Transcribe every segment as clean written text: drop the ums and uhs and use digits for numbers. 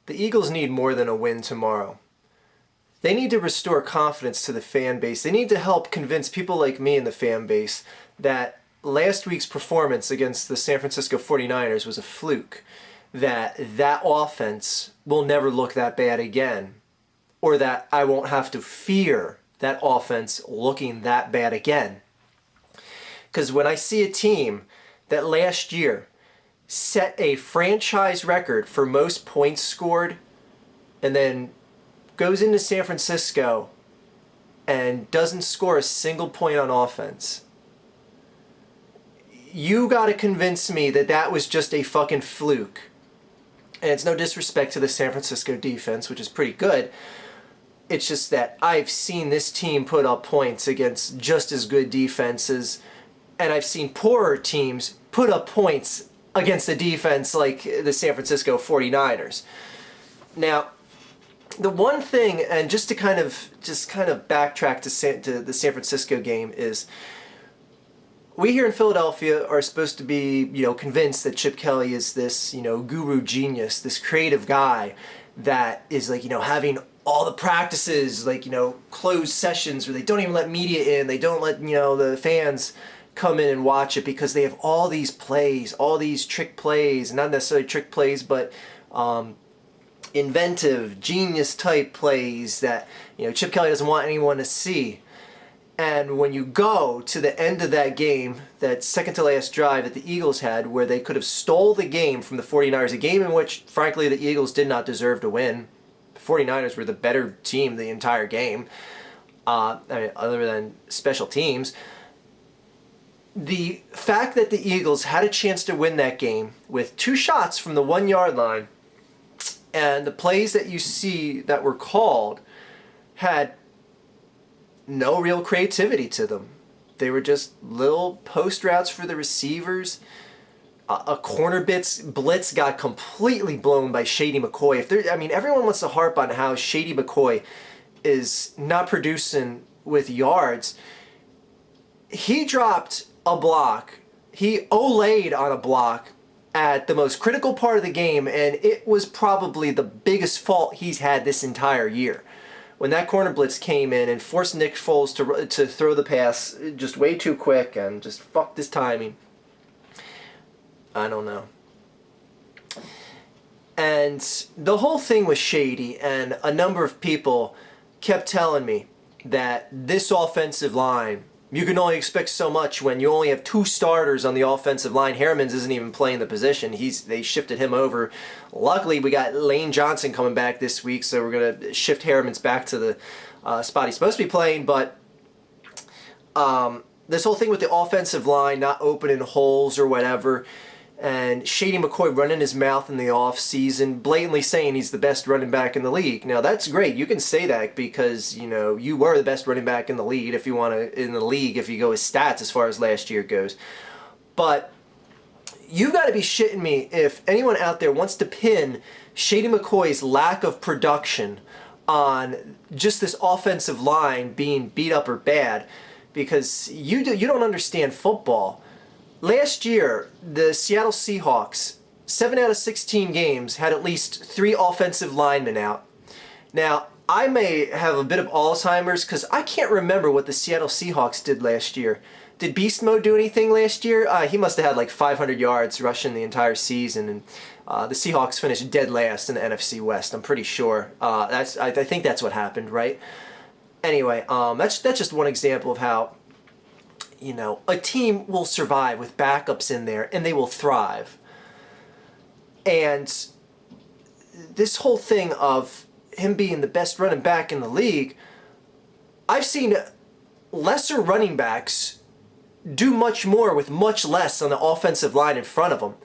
The Eagles need more than a win tomorrow. They need to restore confidence to the fan base. They need to help convince people like me in the fan base that last week's performance against the San Francisco 49ers was a fluke, that that offense will never look that bad again, or that I won't have to fear that offense looking that bad again. Because when I see a team that last year set a franchise record for most points scored and then goes into San Francisco and doesn't score a single point on offense, you got to convince me that that was just a fucking fluke. And it's no disrespect to the San Francisco defense, which is pretty good. It's just that I've seen this team put up points against just as good defenses, and I've seen poorer teams put up points against a defense like the San Francisco 49ers. Now, the one thing, and just to kind of backtrack to the San Francisco game, is we here in Philadelphia are supposed to be, convinced that Chip Kelly is this, guru genius, this creative guy that is like, having all the practices, like, closed sessions where they don't even let media in, they don't let, the fans come in and watch it because they have all these plays, all these trick plays, not necessarily trick plays, but inventive, genius type plays that, Chip Kelly doesn't want anyone to see. And when you go to the end of that game, that second to last drive that the Eagles had, where they could have stole the game from the 49ers, a game in which, frankly, the Eagles did not deserve to win. The 49ers were the better team the entire game, other than special teams. The fact that the Eagles had a chance to win that game with 2 shots from the 1-yard line, and the plays that you see that were called had no real creativity to them. They were just little post routes for the receivers. A corner blitz got completely blown by Shady McCoy. Everyone wants to harp on how Shady McCoy is not producing with yards. He dropped a block. He olayed on a block at the most critical part of the game, and it was probably the biggest fault he's had this entire year. When that corner blitz came in and forced Nick Foles to throw the pass just way too quick and just fucked his timing, I don't know. And the whole thing was shady, and a number of people kept telling me that this offensive line, you can only expect so much when you only have 2 starters on the offensive line. Harriman's isn't even playing the position. They shifted him over. Luckily, we got Lane Johnson coming back this week, so we're going to shift Harriman's back to the spot he's supposed to be playing. But this whole thing with the offensive line not opening holes or whatever, and Shady McCoy running his mouth in the offseason, blatantly saying he's the best running back in the league. Now, that's great. You can say that because, you were the best running back in the league if you go with stats as far as last year goes. But you've got to be shitting me if anyone out there wants to pin Shady McCoy's lack of production on just this offensive line being beat up or bad, because you don't understand football. Last year, the Seattle Seahawks, 7 out of 16 games, had at least 3 offensive linemen out. Now, I may have a bit of Alzheimer's because I can't remember what the Seattle Seahawks did last year. Did Beast Mode do anything last year? He must have had like 500 yards rushing the entire season, and the Seahawks finished dead last in the NFC West, I'm pretty sure. I think that's what happened, right? Anyway, that's just one example of how a team will survive with backups in there, and they will thrive. And this whole thing of him being the best running back in the league, I've seen lesser running backs do much more with much less on the offensive line in front of them.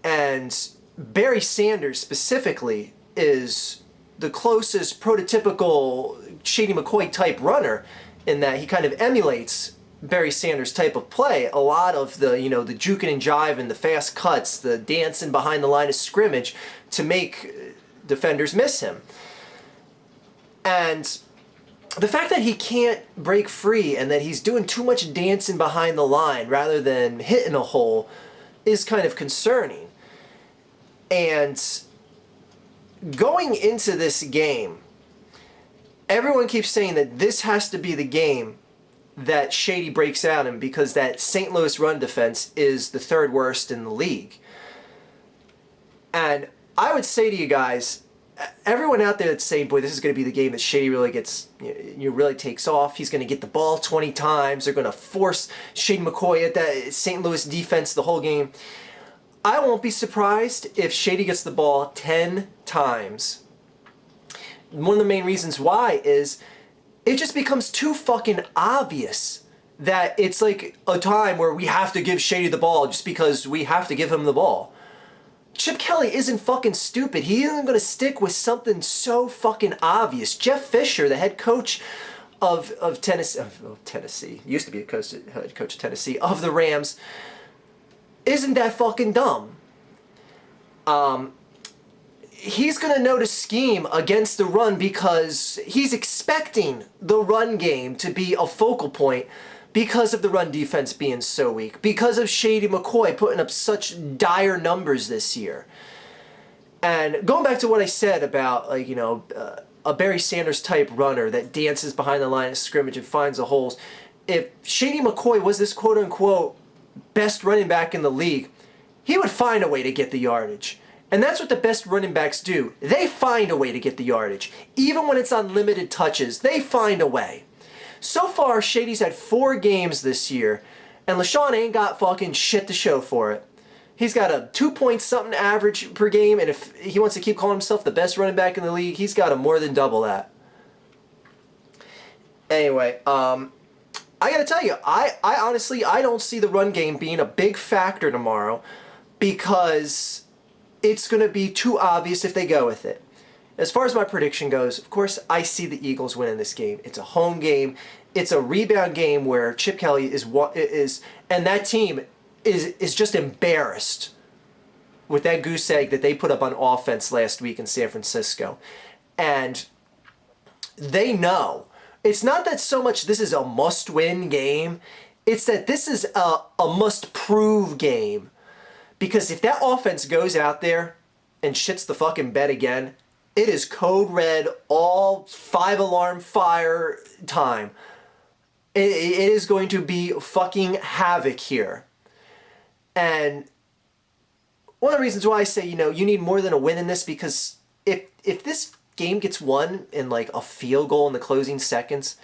And Barry Sanders specifically is the closest prototypical Shady McCoy type runner, in that he kind of emulates Barry Sanders type of play. A lot of the, the juking and jiving, the fast cuts, the dancing behind the line of scrimmage to make defenders miss him. And the fact that he can't break free and that he's doing too much dancing behind the line rather than hitting a hole is kind of concerning. And going into this game, everyone keeps saying that this has to be the game that Shady breaks out in because that St. Louis run defense is the third worst in the league. And I would say to you guys, everyone out there that's saying, boy, this is going to be the game that Shady really gets, really takes off. He's going to get the ball 20 times. They're going to force Shady McCoy at that St. Louis defense the whole game. I won't be surprised if Shady gets the ball 10 times. One of the main reasons why is it just becomes too fucking obvious that it's like a time where we have to give Shady the ball just because we have to give him the ball. Chip Kelly isn't fucking stupid. He isn't going to stick with something so fucking obvious. Jeff Fisher, the head coach of Tennessee, used to be head coach of Tennessee, of the Rams, isn't that fucking dumb. He's going to know to scheme against the run because he's expecting the run game to be a focal point because of the run defense being so weak, because of Shady McCoy putting up such dire numbers this year. And going back to what I said about, like, a Barry Sanders type runner that dances behind the line of scrimmage and finds the holes, if Shady McCoy was this quote-unquote best running back in the league, he would find a way to get the yardage. And that's what the best running backs do. They find a way to get the yardage. Even when it's on limited touches, they find a way. So far, Shady's had 4 games this year, and Lesean ain't got fucking shit to show for it. He's got a 2-point-something average per game, and if he wants to keep calling himself the best running back in the league, he's got to more than double that. Anyway, I gotta tell you, I honestly, I don't see the run game being a big factor tomorrow because it's going to be too obvious if they go with it. As far as my prediction goes, of course, I see the Eagles winning this game. It's a home game. It's a rebound game where Chip Kelly is and that team is just embarrassed with that goose egg that they put up on offense last week in San Francisco. And they know. It's not that so much this is a must-win game. It's that this is a must-prove game. Because if that offense goes out there and shits the fucking bed again, it is code red, all 5-alarm fire time. It is going to be fucking havoc here. And one of the reasons why I say, you need more than a win in this, because if this game gets won in like a field goal in the closing seconds,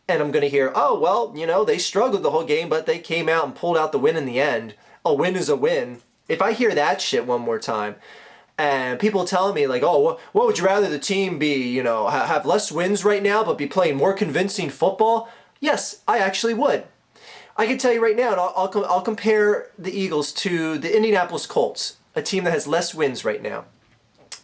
and I'm going to hear, oh, well, they struggled the whole game, but they came out and pulled out the win in the end. A win is a win. If I hear that shit one more time, and people telling me like, oh, what would you rather the team be, have less wins right now but be playing more convincing football? Yes, I actually would. I can tell you right now, and I'll compare the Eagles to the Indianapolis Colts, a team that has less wins right now.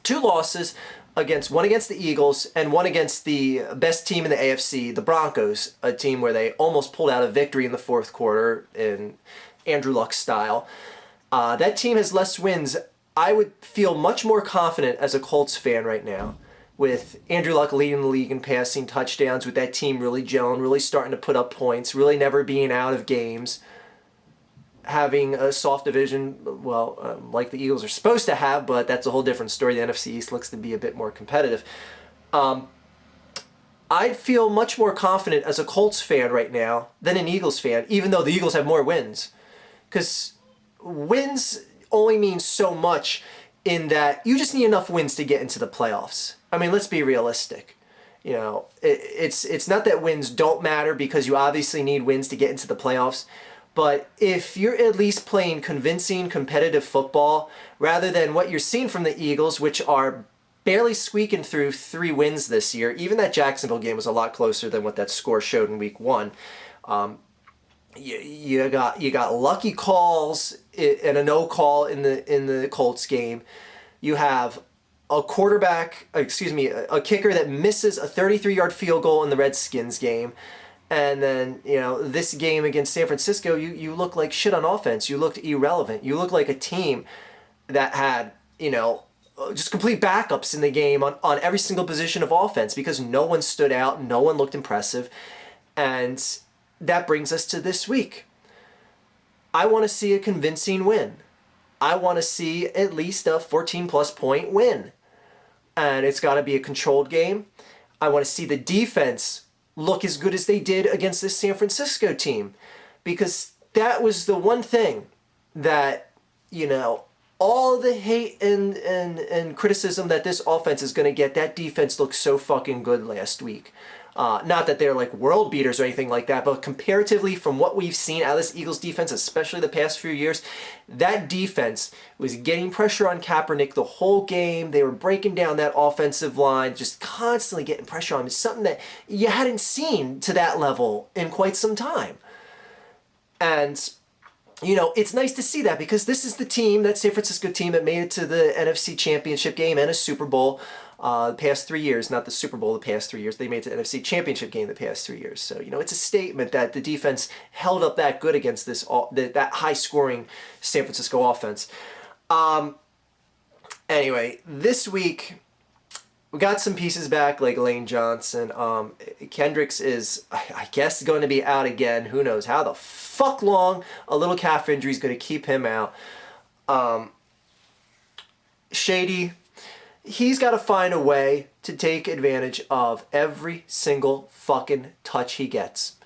2 losses, one against the Eagles and one against the best team in the AFC, the Broncos, a team where they almost pulled out a victory in the 4th quarter in Andrew Luck style. That team has less wins. I would feel much more confident as a Colts fan right now with Andrew Luck leading the league in passing touchdowns, with that team really gelling, really starting to put up points, really never being out of games, having a soft division, like the Eagles are supposed to have, but that's a whole different story. The NFC East looks to be a bit more competitive. I'd feel much more confident as a Colts fan right now than an Eagles fan, even though the Eagles have more wins. Because wins only mean so much in that you just need enough wins to get into the playoffs. I mean, let's be realistic. It's not that wins don't matter, because you obviously need wins to get into the playoffs. But if you're at least playing convincing, competitive football, rather than what you're seeing from the Eagles, which are barely squeaking through 3 wins this year. Even that Jacksonville game was a lot closer than what that score showed in week 1. You got lucky calls and a no call in the Colts game. You have a kicker that misses a 33-yard field goal in the Redskins game. And then, this game against San Francisco, you look like shit on offense. You looked irrelevant. You look like a team that had, just complete backups in the game on every single position of offense, because no one stood out, no one looked impressive. And that brings us to this week. I want to see a convincing win. I want to see at least a 14-plus point win. and it's got to be a controlled game. I want to see the defense look as good as they did against this San Francisco team, because that was the one thing that, all the hate and criticism that this offense is going to get, that defense looked so fucking good last week. Not that they're like world beaters or anything like that, but comparatively from what we've seen out of this Eagles defense, especially the past few years, that defense was getting pressure on Kaepernick the whole game. They were breaking down that offensive line, just constantly getting pressure on him. It's something that you hadn't seen to that level in quite some time. And it's nice to see that, because this is the team, that San Francisco team, that made it to the NFC Championship game and a Super Bowl the past 3 years. Not the Super Bowl the past 3 years. They made it to the NFC Championship game the past 3 years. So, it's a statement that the defense held up that good against that high-scoring San Francisco offense. Anyway, this week, we got some pieces back, like Lane Johnson. Kendricks is, I guess, going to be out again. Who knows how the fuck long a little calf injury is going to keep him out. Shady, he's got to find a way to take advantage of every single fucking touch he gets.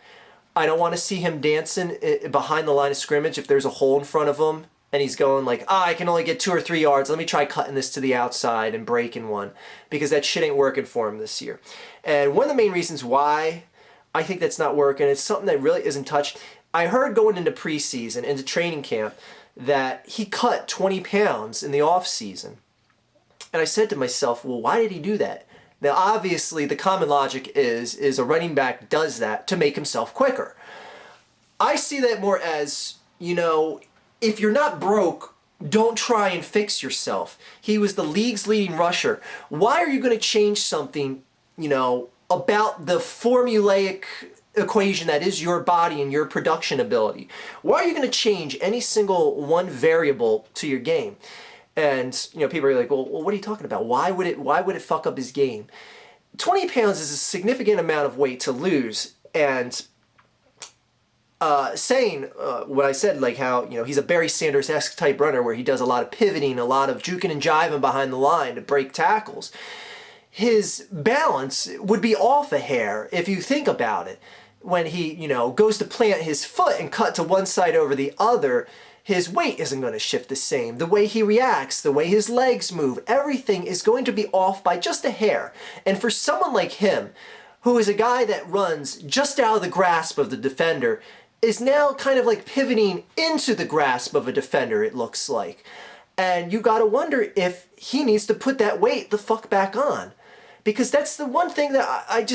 I don't want to see him dancing behind the line of scrimmage if there's a hole in front of him and he's going like, I can only get 2 or 3 yards. Let me try cutting this to the outside and breaking one, because that shit ain't working for him this year. And one of the main reasons why I think that's not working, it's something that really isn't touched. I heard going into preseason, into training camp, that he cut 20 pounds in the off season. And I said to myself, well, why did he do that? Now, obviously, the common logic is a running back does that to make himself quicker. I see that more as, if you're not broke, don't try and fix yourself. He was the league's leading rusher. Why are you going to change something, about the formulaic equation that is your body and your production ability? Why are you going to change any single one variable to your game? And, people are like, well, what are you talking about? Why would it fuck up his game? 20 pounds is a significant amount of weight to lose. And saying what I said, like how, he's a Barry Sanders-esque type runner where he does a lot of pivoting, a lot of juking and jiving behind the line to break tackles. His balance would be off a hair if you think about it. When he, goes to plant his foot and cut to one side over the other, his weight isn't going to shift the same. The way he reacts, the way his legs move, everything is going to be off by just a hair. And for someone like him, who is a guy that runs just out of the grasp of the defender, is now kind of like pivoting into the grasp of a defender, it looks like. And you got to wonder if he needs to put that weight the fuck back on. Because that's the one thing that I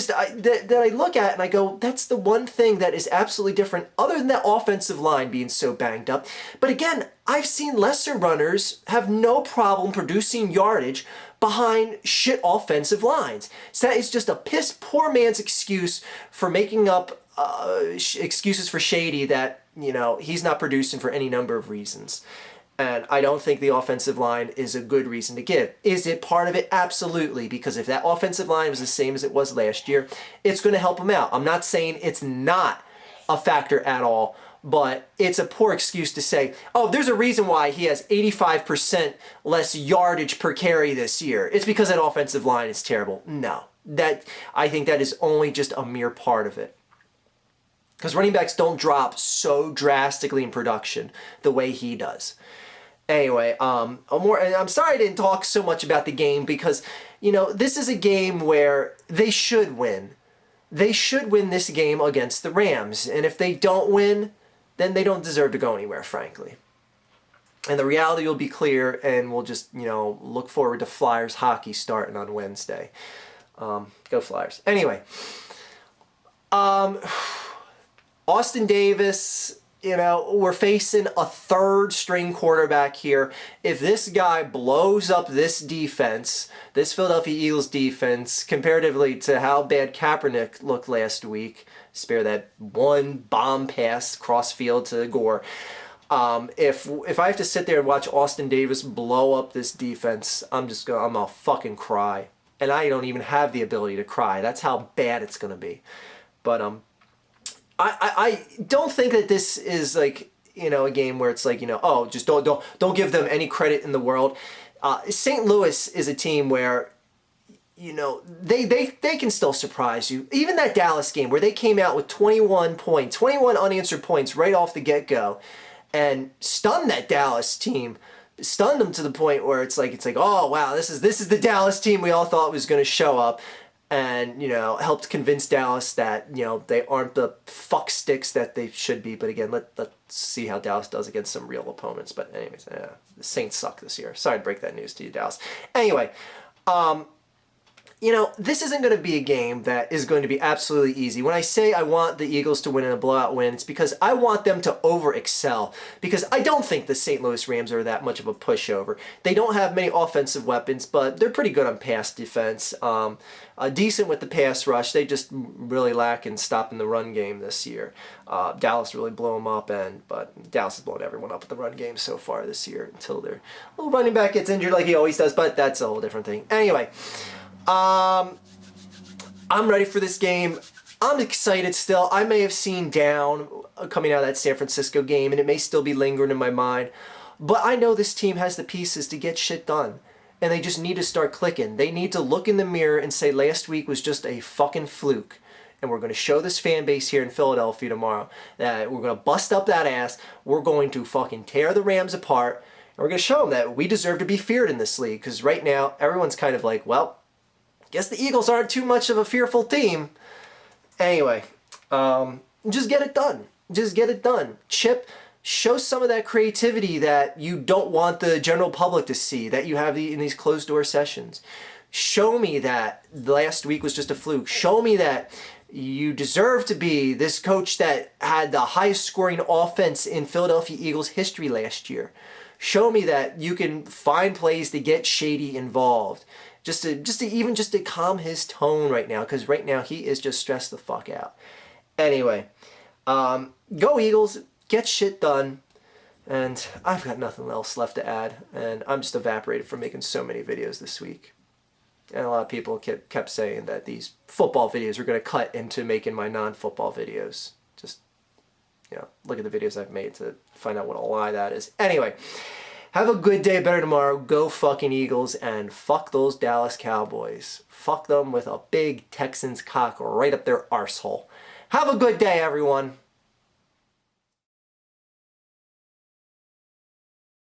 look at and I go, that's the one thing that is absolutely different, other than that offensive line being so banged up. But again, I've seen lesser runners have no problem producing yardage behind shit offensive lines. So that is just a piss poor man's excuse for making up excuses for Shady that, he's not producing for any number of reasons. And I don't think the offensive line is a good reason to give. Is it part of it? Absolutely. Because if that offensive line was the same as it was last year, it's going to help him out. I'm not saying it's not a factor at all, but it's a poor excuse to say, oh, there's a reason why he has 85% less yardage per carry this year. It's because that offensive line is terrible. No. I think that is only just a mere part of it. Because running backs don't drop so drastically in production the way he does. Anyway, and I'm sorry I didn't talk so much about the game because, this is a game where they should win. They should win this game against the Rams. And if they don't win, then they don't deserve to go anywhere, frankly. And the reality will be clear, and we'll just, look forward to Flyers hockey starting on Wednesday. Go Flyers. Anyway, Austin Davis, we're facing a third string quarterback here. If this guy blows up this defense, this Philadelphia Eagles defense, comparatively to how bad Kaepernick looked last week, spare that one bomb pass cross-field to Gore. If I have to sit there and watch Austin Davis blow up this defense, I'm gonna fucking cry. And I don't even have the ability to cry. That's how bad it's gonna be. But I don't think that this is like, a game where it's like, just don't give them any credit in the world. St. Louis is a team where you know, they can still surprise you. Even that Dallas game where they came out with 21 points, 21 unanswered points right off the get-go and stunned that Dallas team. Stunned them to the point where it's like, oh wow, this is the Dallas team we all thought was going to show up, and you know, helped convince Dallas that, you know, they aren't the fuck sticks that they should be. But again, let's see how Dallas does against some real opponents. But anyways, the Saints suck this year. Sorry to break that news to you, Dallas. Anyway, you know, this isn't going to be a game that is going to be absolutely easy. When I say I want the Eagles to win in a blowout win, it's because I want them to over-excel. Because I don't think the St. Louis Rams are that much of a pushover. They don't have many offensive weapons, but they're pretty good on pass defense. Decent with the pass rush. They just really lack in stopping the run game this year. Dallas really blew them up, but Dallas has blown everyone up with the run game so far this year until their little running back gets injured like he always does, but that's a whole different thing. Anyway, I'm ready for this game. I'm excited still. I may have seen down coming out of that San Francisco game, and it may still be lingering in my mind. But I know this team has the pieces to get shit done. And they just need to start clicking. They need to look in the mirror and say last week was just a fucking fluke. And we're going to show this fan base here in Philadelphia tomorrow that we're going to bust up that ass. We're going to fucking tear the Rams apart. And we're going to show them that we deserve to be feared in this league. Because right now, everyone's kind of like, well, guess the Eagles aren't too much of a fearful team. Anyway, just get it done. Just get it done. Chip, show some of that creativity that you don't want the general public to see, that you have in these closed-door sessions. Show me that last week was just a fluke. Show me that you deserve to be this coach that had the highest scoring offense in Philadelphia Eagles history last year. Show me that you can find plays to get Shady involved. Just to calm his tone right now, because right now he is just stressed the fuck out. Anyway, go Eagles, get shit done, and I've got nothing else left to add, and I'm just evaporated from making so many videos this week. And a lot of people kept saying that these football videos were going to cut into making my non-football videos. Just, you know, look at the videos I've made to find out what a lie that is. Anyway, have a good day, better tomorrow. Go fucking Eagles, and fuck those Dallas Cowboys. Fuck them with a big Texans cock right up their arsehole. Have a good day, everyone.